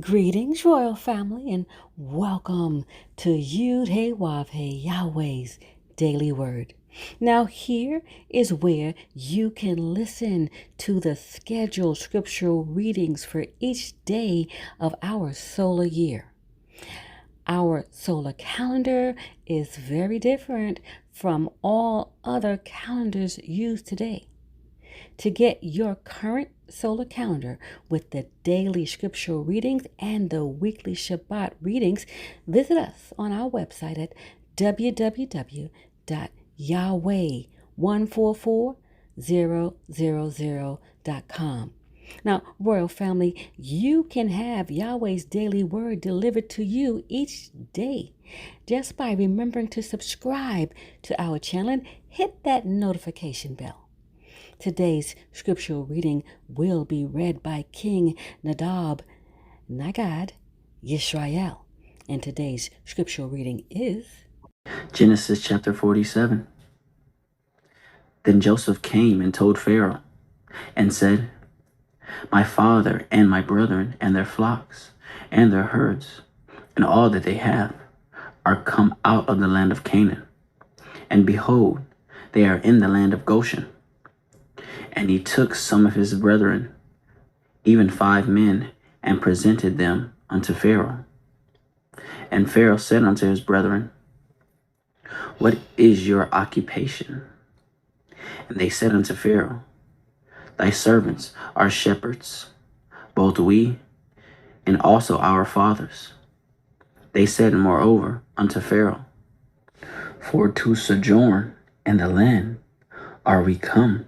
Greetings, royal family, and welcome to Yud-Hey-Wav-Hey, Yahweh's Daily Word. Now, here is where you can listen to the scheduled scriptural readings for each day of our solar year. Our solar calendar is very different from all other calendars used today. To get your current solar calendar with the daily scriptural readings and the weekly Shabbat readings, visit us on our website at www.yahweh144000.com. Now, royal family, you can have Yahweh's daily word delivered to you each day just by remembering to subscribe to our channel and hit that notification bell. Today's scriptural reading will be read by King Nadab Nagad Yisrael. And today's scriptural reading is Genesis chapter 47. Then Joseph came and told Pharaoh and said, "My father and my brethren and their flocks and their herds and all that they have are come out of the land of Canaan. And behold, they are in the land of Goshen." And he took some of his brethren, even 5 men, and presented them unto Pharaoh. And Pharaoh said unto his brethren, "What is your occupation?" And they said unto Pharaoh, "Thy servants are shepherds, both we and also our fathers." They said moreover unto Pharaoh, "For to sojourn in the land are we come,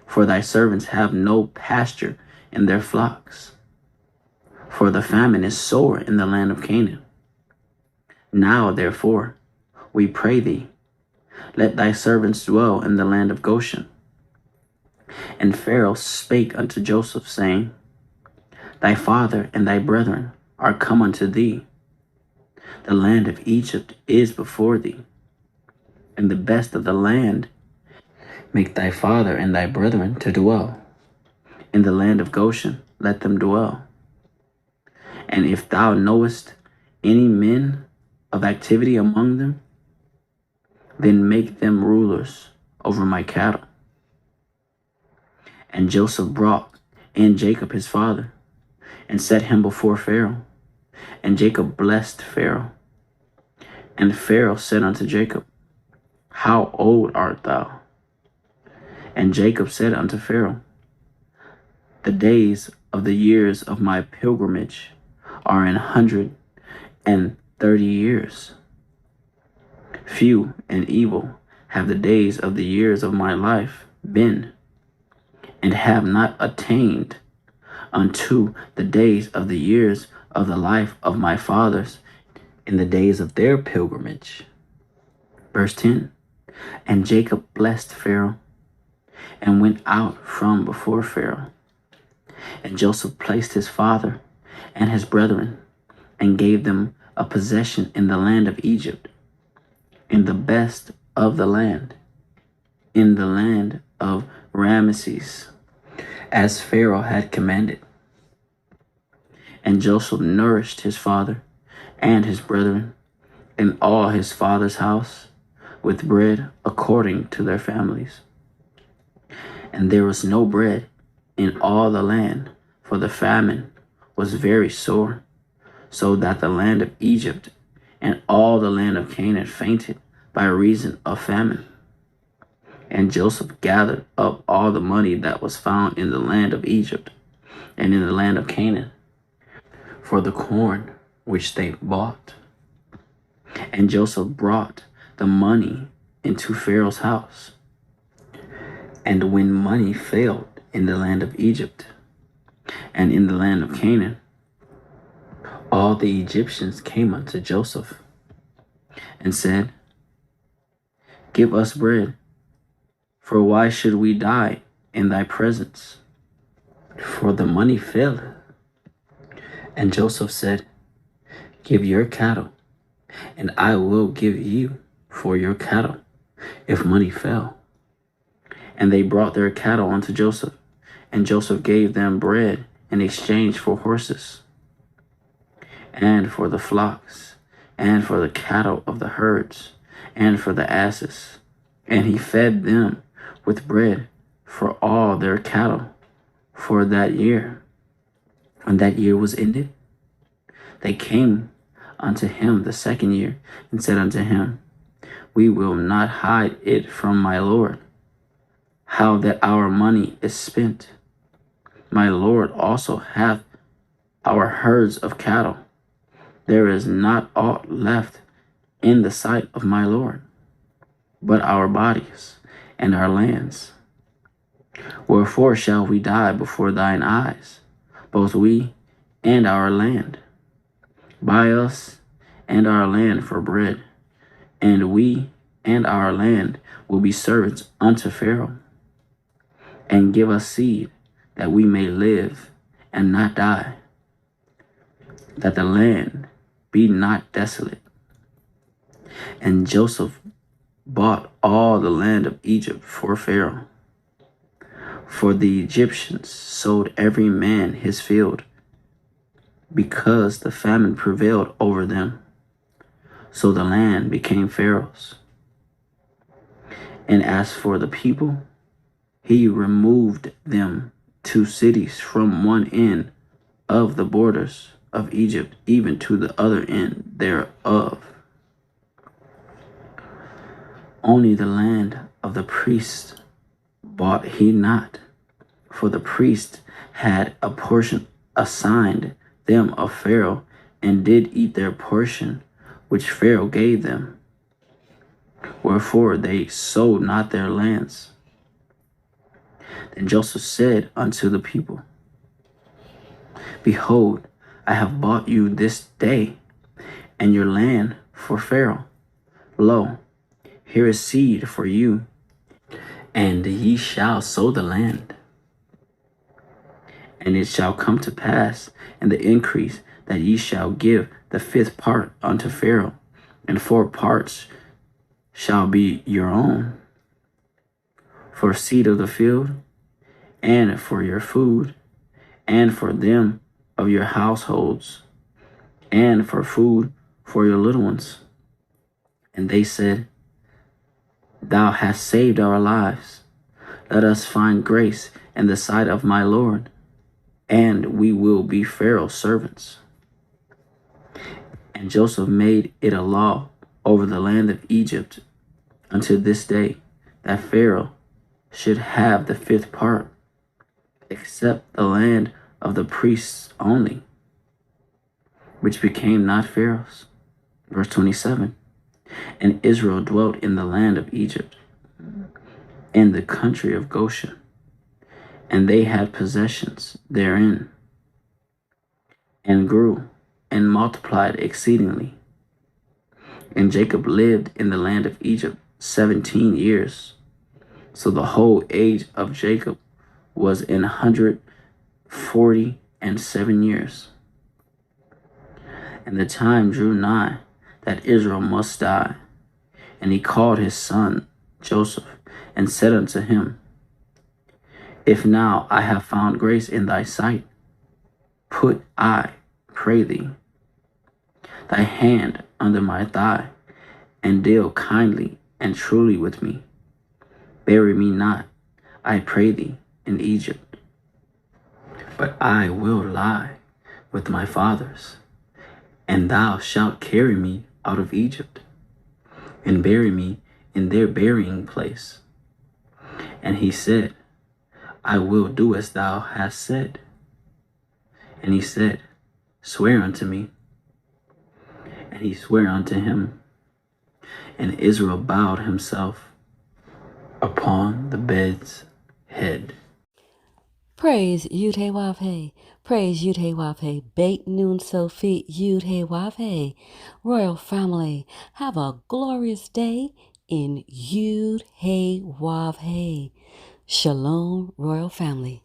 for thy servants have no pasture in their flocks. For the famine is sore in the land of Canaan. Now therefore, we pray thee, let thy servants dwell in the land of Goshen." And Pharaoh spake unto Joseph, saying, "Thy father and thy brethren are come unto thee. The land of Egypt is before thee, and the best of the land make thy father and thy brethren to dwell. In the land of Goshen let them dwell. And if thou knowest any men of activity among them, then make them rulers over my cattle." And Joseph brought in Jacob his father, and set him before Pharaoh. And Jacob blessed Pharaoh. And Pharaoh said unto Jacob, "How old art thou?" And Jacob said unto Pharaoh, "The days of the years of my pilgrimage are 130 years. Few and evil have the days of the years of my life been, and have not attained unto the days of the years of the life of my fathers in the days of their pilgrimage." Verse 10. And Jacob blessed Pharaoh, and went out from before Pharaoh. And Joseph placed his father and his brethren, and gave them a possession in the land of Egypt, in the best of the land, in the land of Ramesses, as Pharaoh had commanded. And Joseph nourished his father and his brethren in all his father's house with bread according to their families. And there was no bread in all the land, for the famine was very sore, so that the land of Egypt and all the land of Canaan fainted by reason of famine. And Joseph gathered up all the money that was found in the land of Egypt and in the land of Canaan, for the corn which they bought. And Joseph brought the money into Pharaoh's house. And when money failed in the land of Egypt and in the land of Canaan, all the Egyptians came unto Joseph and said, "Give us bread, for why should we die in thy presence? For the money faileth." And Joseph said, "Give your cattle, and I will give you for your cattle, if money fail." And they brought their cattle unto Joseph, and Joseph gave them bread in exchange for horses. and for the flocks, and for the cattle of the herds, and for the asses. And he fed them with bread for all their cattle for that year. When that year was ended, they came unto him the second year, and said unto him, We will not hide it from my Lord, how that our money is spent. My Lord also hath our herds of cattle. There is not aught left in the sight of my Lord, but our bodies and our lands. Wherefore shall we die before thine eyes, both we and our land? Buy us and our land for bread, and we and our land will be servants unto Pharaoh. And give us seed, that we may live and not die, that the land be not desolate. And Joseph bought all the land of Egypt for Pharaoh. For the Egyptians sold every man his field, because the famine prevailed over them. So the land became Pharaoh's. And as for the people, he removed them to cities from one end of the borders of Egypt, even to the other end thereof. Only the land of the priests bought he not, for the priest had a portion assigned them of Pharaoh, and did eat their portion which Pharaoh gave them. Wherefore they sold not their lands. Then Joseph said unto the people, Behold, I have bought you this day and your land for Pharaoh. Lo, here is seed for you, and ye shall sow the land. And it shall come to pass in the increase that ye shall give the fifth part unto Pharaoh, and 4 parts shall be your own, for seed of the field, and for your food, and for them of your households, and for food for your little ones. And they said, Thou hast saved our lives. Let us find grace in the sight of my Lord, and we will be Pharaoh's servants. And Joseph made it a law over the land of Egypt unto this day, that Pharaoh should have the 5th part, except the land of the priests only, which became not Pharaoh's. Verse 27. And Israel dwelt in the land of Egypt, in the country of Goshen, and they had possessions therein, and grew and multiplied exceedingly. And Jacob lived in the land of Egypt 17 years. So the whole age of Jacob was 147 years. And the time drew nigh that Israel must die. And he called his son Joseph, and said unto him, If now I have found grace in thy sight, put, I pray thee, thy hand under my thigh, and deal kindly and truly with me. Bury me not, I pray thee, in Egypt, but I will lie with my fathers, and thou shalt carry me out of Egypt, and bury me in their burying place. And he said, I will do as thou hast said. And he said, Swear unto me. And he sware unto him. And Israel bowed himself upon the bed's head. Praise Yud-Heh-Wav-Heh. Praise Yud-Heh-Wav-Heh. Beit Nun Sophie Yud-Heh-Wav-Heh. Royal family, have a glorious day in Yud-Heh-Wav-Heh. Shalom, royal family.